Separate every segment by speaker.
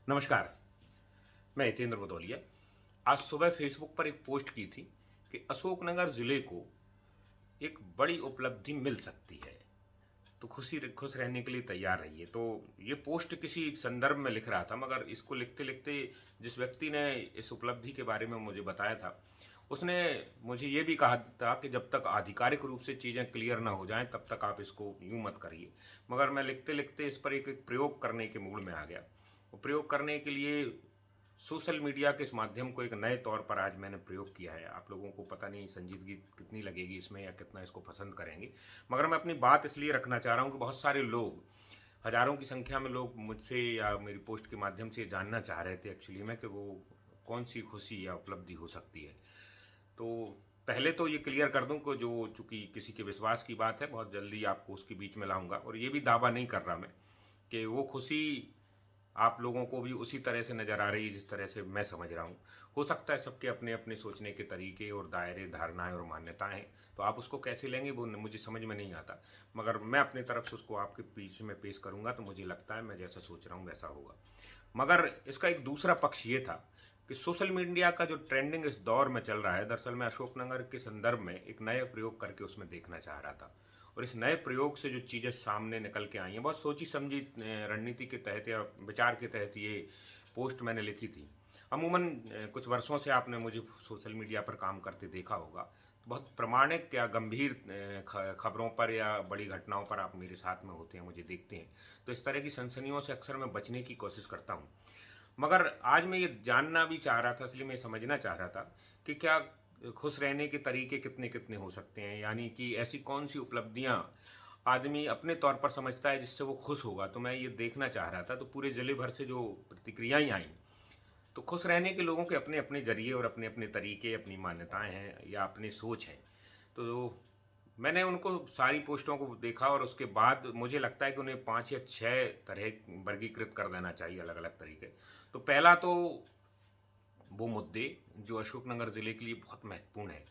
Speaker 1: नमस्कार। मैं हितेंद्र भदौलिया। आज सुबह फेसबुक पर एक पोस्ट की थी कि अशोकनगर जिले को एक बड़ी उपलब्धि मिल सकती है, तो खुश रहने के लिए तैयार रहिए। तो ये पोस्ट किसी संदर्भ में लिख रहा था, मगर इसको लिखते लिखते जिस व्यक्ति ने इस उपलब्धि के बारे में मुझे बताया था, उसने मुझे ये भी कहा था कि जब तक आधिकारिक रूप से चीज़ें क्लियर ना हो जाएं तब तक आप इसको यूं मत करिए। मगर मैं लिखते लिखते इस पर एक प्रयोग करने के मूड में आ गया। वो प्रयोग करने के लिए सोशल मीडिया के इस माध्यम को एक नए तौर पर आज मैंने प्रयोग किया है। आप लोगों को पता नहीं संजीदगी कितनी लगेगी इसमें या कितना इसको पसंद करेंगे, मगर मैं अपनी बात इसलिए रखना चाह रहा हूँ कि बहुत सारे लोग, हजारों की संख्या में लोग मुझसे या मेरी पोस्ट के माध्यम से जानना चाह रहे थे एक्चुअली में कि वो कौन सी खुशी या उपलब्धि हो सकती है। तो पहले तो ये क्लियर कर दूं कि जो चूंकि किसी के विश्वास की बात है, बहुत जल्दी आपको उसके बीच में लाऊंगा। और ये भी दावा नहीं कर रहा मैं कि वो खुशी आप लोगों को भी उसी तरह से नज़र आ रही है जिस तरह से मैं समझ रहा हूँ। हो सकता है सबके अपने अपने सोचने के तरीके और दायरे, धारणाएं और मान्यताएं हैं, तो आप उसको कैसे लेंगे वो मुझे समझ में नहीं आता। मगर मैं अपनी तरफ से उसको आपके बीच में पेश करूंगा, तो मुझे लगता है मैं जैसा सोच रहा हूँ वैसा होगा। मगर इसका एक दूसरा पक्ष ये था कि सोशल मीडिया का जो ट्रेंडिंग इस दौर में चल रहा है, दरअसल मैं अशोकनगर के संदर्भ में एक नया प्रयोग करके उसमें देखना चाह रहा था। और इस नए प्रयोग से जो चीज़ें सामने निकल के आई हैं, बहुत सोची समझी रणनीति के तहत या विचार के तहत ये पोस्ट मैंने लिखी थी। अमूमन कुछ वर्षों से आपने मुझे सोशल मीडिया पर काम करते देखा होगा, तो बहुत प्रामाणिक या गंभीर खबरों पर या बड़ी घटनाओं पर आप मेरे साथ में होते हैं, मुझे देखते हैं। तो इस तरह की सनसनियों से अक्सर मैं बचने की कोशिश करता हूँ। मगर आज मैं ये जानना भी चाह रहा था, इसलिए मैं समझना चाह रहा था कि क्या खुश रहने के तरीके कितने कितने हो सकते हैं, यानी कि ऐसी कौन सी उपलब्धियां आदमी अपने तौर पर समझता है जिससे वो खुश होगा। तो मैं ये देखना चाह रहा था। तो पूरे जिले भर से जो प्रतिक्रियाएं आई, तो खुश रहने के लोगों के अपने अपने जरिए और अपने अपने तरीके, अपनी मान्यताएं हैं या अपनी सोच है। तो मैंने उनको सारी पोस्टों को देखा और उसके बाद मुझे लगता है कि उन्हें 5 या 6 तरह वर्गीकृत कर देना चाहिए, अलग अलग तरीके। तो पहला तो वो मुद्दे जो अशोकनगर ज़िले के लिए बहुत महत्वपूर्ण है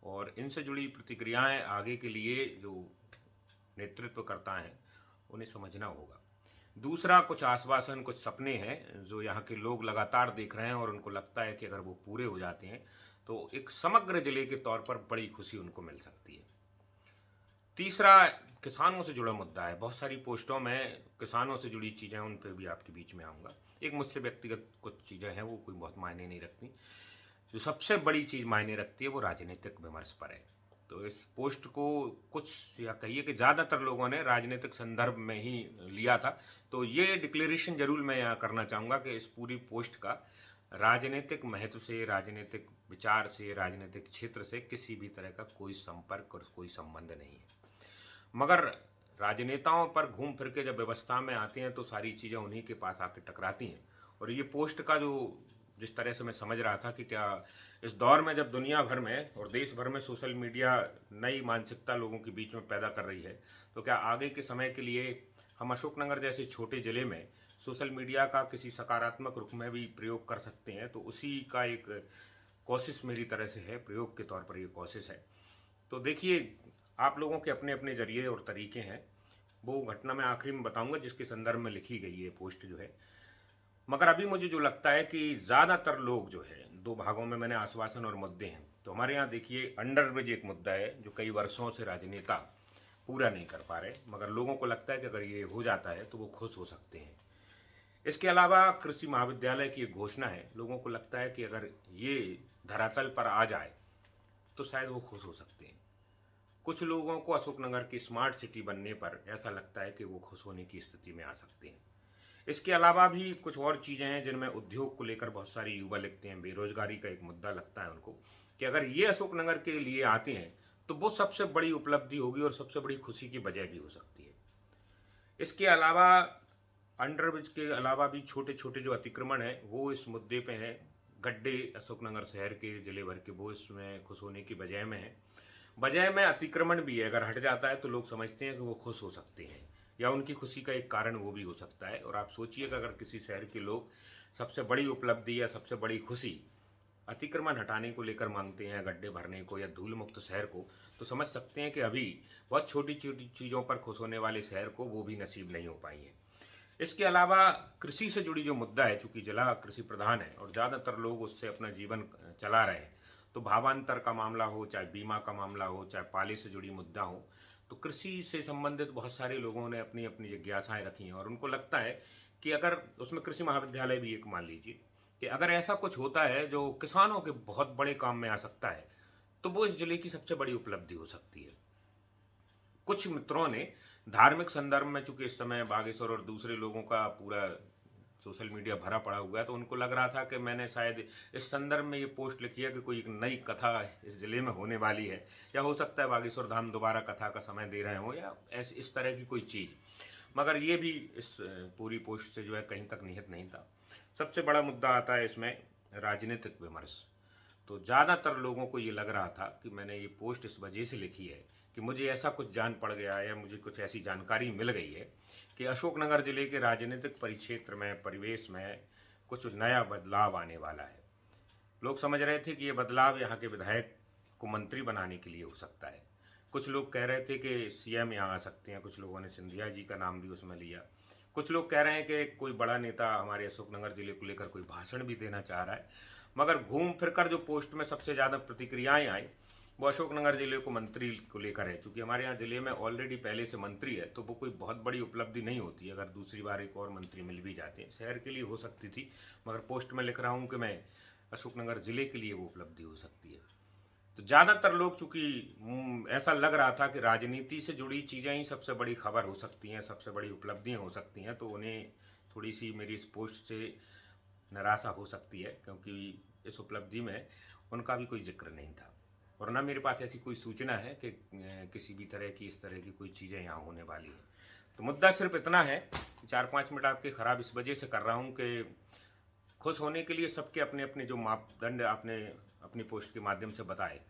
Speaker 1: और इनसे जुड़ी प्रतिक्रियाएं आगे के लिए जो नेतृत्वकर्ता हैं उन्हें समझना होगा। दूसरा, कुछ आश्वासन, कुछ सपने हैं जो यहाँ के लोग लगातार देख रहे हैं और उनको लगता है कि अगर वो पूरे हो जाते हैं तो एक समग्र जिले के तौर पर बड़ी खुशी उनको मिल सकती है। तीसरा, किसानों से जुड़ा मुद्दा है। बहुत सारी पोस्टों में किसानों से जुड़ी चीज़ें, उन पर भी आपके बीच में आऊँगा। एक मुझसे व्यक्तिगत कुछ चीज़ें हैं, वो कोई बहुत मायने नहीं रखती। जो सबसे बड़ी चीज़ मायने रखती है वो राजनीतिक विमर्श पर है। तो इस पोस्ट को कुछ या कहिए कि ज़्यादातर लोगों ने राजनीतिक संदर्भ में ही लिया था। तो ये डिक्लेरेशन जरूर मैं यहाँ करना चाहूँगा कि इस पूरी पोस्ट का राजनीतिक महत्व से, राजनीतिक विचार से, राजनीतिक क्षेत्र से किसी भी तरह का कोई संपर्क और कोई संबंध नहीं है। मगर राजनेताओं पर घूम फिर के जब व्यवस्था में आते हैं तो सारी चीज़ें उन्हीं के पास आके टकराती हैं। और ये पोस्ट का जो जिस तरह से मैं समझ रहा था कि क्या इस दौर में जब दुनिया भर में और देश भर में सोशल मीडिया नई मानसिकता लोगों के बीच में पैदा कर रही है, तो क्या आगे के समय के लिए हम अशोकनगर जैसे छोटे ज़िले में सोशल मीडिया का किसी सकारात्मक रूप में भी प्रयोग कर सकते हैं। तो उसी का एक कोशिश मेरी तरह से है, प्रयोग के तौर पर ये कोशिश है। तो देखिए, आप लोगों के अपने अपने जरिए और तरीके हैं। वो घटना मैं आखिरी में बताऊंगा जिसके संदर्भ में लिखी गई है पोस्ट जो है। मगर अभी मुझे जो लगता है कि ज़्यादातर लोग जो है, दो भागों में मैंने आश्वासन और मुद्दे हैं। तो हमारे यहाँ देखिए, अंडरब्रिज एक मुद्दा है जो कई वर्षों से राजनेता पूरा नहीं कर पा रहे, मगर लोगों को लगता है कि अगर ये हो जाता है तो वो खुश हो सकते हैं। इसके अलावा कृषि महाविद्यालय की एक घोषणा है। लोगों को लगता है कि अगर ये धरातल पर आ जाए तो शायद वो खुश हो सकते हैं। कुछ लोगों को अशोकनगर की स्मार्ट सिटी बनने पर ऐसा लगता है कि वो खुश होने की स्थिति में आ सकते हैं। इसके अलावा भी कुछ और चीज़ें हैं जिनमें उद्योग को लेकर बहुत सारे युवा लिखते हैं। बेरोजगारी का एक मुद्दा लगता है उनको कि अगर ये अशोकनगर के लिए आते हैं तो वो सबसे बड़ी उपलब्धि होगी और सबसे बड़ी खुशी की वजह भी हो सकती है। इसके अलावा अंडरब्रिज के अलावा भी छोटे छोटे जो अतिक्रमण है वो इस मुद्दे पे हैं। गड्ढे अशोकनगर शहर के, जिले भर के, वो इसमें खुश होने की बजाय में है। बजाय में अतिक्रमण भी है, अगर हट जाता है तो लोग समझते हैं कि वो खुश हो सकते हैं या उनकी खुशी का एक कारण वो भी हो सकता है। और आप सोचिए कि अगर किसी शहर के लोग सबसे बड़ी उपलब्धि या सबसे बड़ी खुशी अतिक्रमण हटाने को लेकर मांगते हैं, गड्ढे भरने को या धूल मुक्त शहर को, तो समझ सकते हैं कि अभी बहुत छोटी छोटी चीज़ों पर खुश होने वाले शहर को वो भी नसीब नहीं हो पाई है। इसके अलावा कृषि से जुड़ी जो मुद्दा है, चूंकि जिला कृषि प्रधान है और ज़्यादातर लोग उससे अपना जीवन चला रहे हैं, तो भावांतर का मामला हो, चाहे बीमा का मामला हो, चाहे पाले से जुड़ी मुद्दा हो, तो कृषि से संबंधित बहुत सारे लोगों ने अपनी अपनी जिज्ञासाएं रखी हैं और उनको लगता है कि अगर उसमें कृषि महाविद्यालय भी एक मान लीजिए कि अगर ऐसा कुछ होता है जो किसानों के बहुत बड़े काम में आ सकता है, तो वो इस जिले की सबसे बड़ी उपलब्धि हो सकती है। कुछ मित्रों ने धार्मिक संदर्भ में, चूंकि इस समय बागेश्वर और दूसरे लोगों का पूरा सोशल मीडिया भरा पड़ा हुआ है, तो उनको लग रहा था कि मैंने शायद इस संदर्भ में ये पोस्ट लिखी है कि कोई एक नई कथा इस जिले में होने वाली है, या हो सकता है बागेश्वर धाम दोबारा कथा का समय दे रहे हो, या ऐसे इस तरह की कोई चीज़। मगर ये भी इस पूरी पोस्ट से जो है कहीं तक निहित नहीं था। सबसे बड़ा मुद्दा आता है इसमें राजनीतिक विमर्श। तो ज़्यादातर लोगों को ये लग रहा था कि मैंने ये पोस्ट इस वजह से लिखी है कि मुझे ऐसा कुछ जान पड़ गया है या मुझे कुछ ऐसी जानकारी मिल गई है कि अशोकनगर जिले के राजनीतिक परिक्षेत्र में, परिवेश में कुछ नया बदलाव आने वाला है। लोग समझ रहे थे कि ये बदलाव यहाँ के विधायक को मंत्री बनाने के लिए हो सकता है। कुछ लोग कह रहे थे कि सीएम यहाँ आ सकते हैं, कुछ लोगों ने सिंधिया जी का नाम भी उसमें लिया। कुछ लोग कह रहे हैं कि कोई बड़ा नेता हमारे अशोकनगर जिले को लेकर कोई भाषण भी देना चाह रहा है। मगर घूम फिर कर जो पोस्ट में सबसे ज़्यादा प्रतिक्रियाएं आई, वो अशोकनगर जिले को मंत्री को लेकर है। क्योंकि हमारे यहाँ जिले में ऑलरेडी पहले से मंत्री है, तो वो कोई बहुत बड़ी उपलब्धि नहीं होती अगर दूसरी बार एक और मंत्री मिल भी जाते हैं। शहर के लिए हो सकती थी, मगर पोस्ट में लिख रहा हूँ कि मैं अशोकनगर जिले के लिए वो उपलब्धि हो सकती है। तो ज़्यादातर लोग, चूंकि ऐसा लग रहा था कि राजनीति से जुड़ी चीज़ें ही सबसे बड़ी खबर हो सकती हैं, सबसे बड़ी उपलब्धियाँ हो सकती हैं, तो उन्हें थोड़ी सी मेरी इस पोस्ट से निराशा हो सकती है, क्योंकि इस उपलब्धि में उनका भी कोई जिक्र नहीं था और ना मेरे पास ऐसी कोई सूचना है कि किसी भी तरह की इस तरह की कोई चीज़ें यहाँ होने वाली हैं। तो मुद्दा सिर्फ इतना है, 4-5 मिनट आपके ख़राब इस वजह से कर रहा हूँ कि खुश होने के लिए सबके अपने अपने जो मापदंड आपने अपनी पोस्ट के माध्यम से बताए,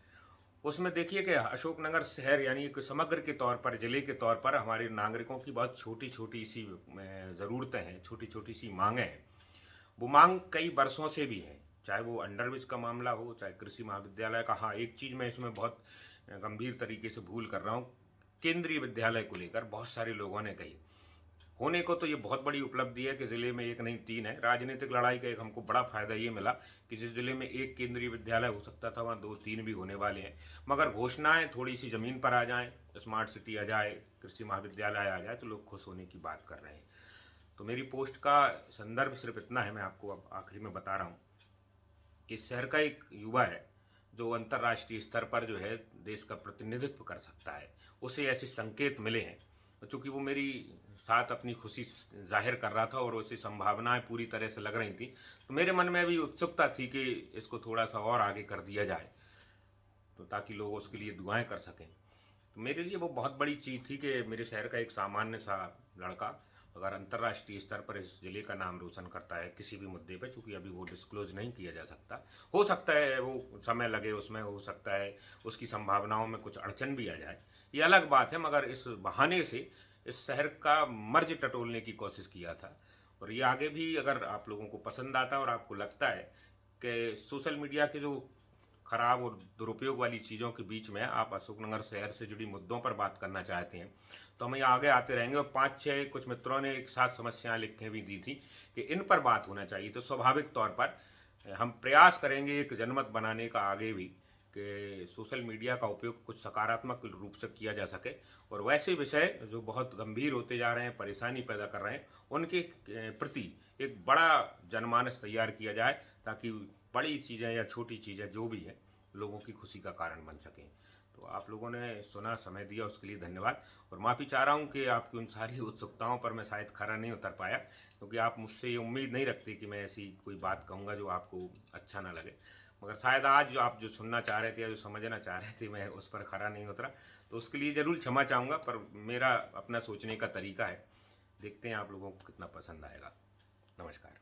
Speaker 1: उसमें देखिए कि अशोकनगर शहर यानी कि समग्र के तौर पर, जिले के तौर पर हमारे नागरिकों की बहुत छोटी छोटी सी ज़रूरतें हैं, छोटी छोटी सी मांगें हैं। वो मांग कई वर्षों से भी है, चाहे वो अंडरब्रिज का मामला हो, चाहे कृषि महाविद्यालय का। हाँ, एक चीज़ मैं इसमें बहुत गंभीर तरीके से भूल कर रहा हूँ, केंद्रीय विद्यालय को लेकर बहुत सारे लोगों ने कही। होने को तो ये बहुत बड़ी उपलब्धि है कि ज़िले में एक नहीं 3 है। राजनीतिक लड़ाई का एक हमको बड़ा फायदा ये मिला कि जिस ज़िले में एक केंद्रीय विद्यालय हो सकता था, वहाँ 2-3 भी होने वाले हैं। मगर घोषणाएं थोड़ी सी ज़मीन पर आ जाएं, स्मार्ट सिटी आ जाए, कृषि महाविद्यालय आ जाए, तो लोग खुश होने की बात कर रहे हैं। तो मेरी पोस्ट का संदर्भ सिर्फ इतना है, मैं आपको अब आखिरी में बता रहा हूँ कि शहर का एक युवा है जो अंतर्राष्ट्रीय स्तर पर जो है देश का प्रतिनिधित्व कर सकता है, उसे ऐसे संकेत मिले हैं। तो चूंकि वो मेरी साथ अपनी खुशी जाहिर कर रहा था और उसे संभावनाएं पूरी तरह से लग रही थी, तो मेरे मन में भी उत्सुकता थी कि इसको थोड़ा सा और आगे कर दिया जाए, तो ताकि लोग उसके लिए दुआएं कर सकें। तो मेरे लिए वो बहुत बड़ी चीज़ थी कि मेरे शहर का एक सामान्य सा लड़का अगर अंतर्राष्ट्रीय स्तर पर इस जिले का नाम रोशन करता है किसी भी मुद्दे पे, चूंकि अभी वो डिस्क्लोज नहीं किया जा सकता, हो सकता है वो समय लगे उसमें, हो सकता है उसकी संभावनाओं में कुछ अड़चन भी आ जाए, ये अलग बात है, मगर इस बहाने से इस शहर का मर्ज टटोलने की कोशिश किया था। और ये आगे भी अगर आप लोगों को पसंद आता है और आपको लगता है कि सोशल मीडिया के जो खराब और दुरुपयोग वाली चीज़ों के बीच में आप अशोकनगर शहर से जुड़ी मुद्दों पर बात करना चाहते हैं, तो हम यहाँ आगे आते रहेंगे। और 5-6 कुछ मित्रों ने एक साथ समस्याएं लिख के भी दी थी कि इन पर बात होना चाहिए, तो स्वाभाविक तौर पर हम प्रयास करेंगे एक जनमत बनाने का आगे भी कि सोशल मीडिया का उपयोग कुछ सकारात्मक रूप से किया जा सके और वैसे विषय जो बहुत गंभीर होते जा रहे हैं, परेशानी पैदा कर रहे हैं, उनके प्रति एक बड़ा जनमानस तैयार किया जाए, ताकि बड़ी चीज़ें या छोटी चीज़ें जो भी है लोगों की खुशी का कारण बन सकें। तो आप लोगों ने सुना, समय दिया, उसके लिए धन्यवाद। और माफ़ी चाह रहा हूँ कि आपकी उन सारी उत्सुकताओं पर मैं शायद खरा नहीं उतर पाया, क्योंकि आप मुझसे ये उम्मीद नहीं रखते कि मैं ऐसी कोई बात कहूँगा जो आपको अच्छा ना लगे। मगर शायद आज जो आप जो सुनना चाह रहे थे या जो समझना चाह रहे थे, मैं उस पर खरा नहीं उतरा, तो उसके लिए ज़रूर क्षमा चाहूँगा। पर मेरा अपना सोचने का तरीका है, देखते हैं आप लोगों को कितना पसंद आएगा। नमस्कार।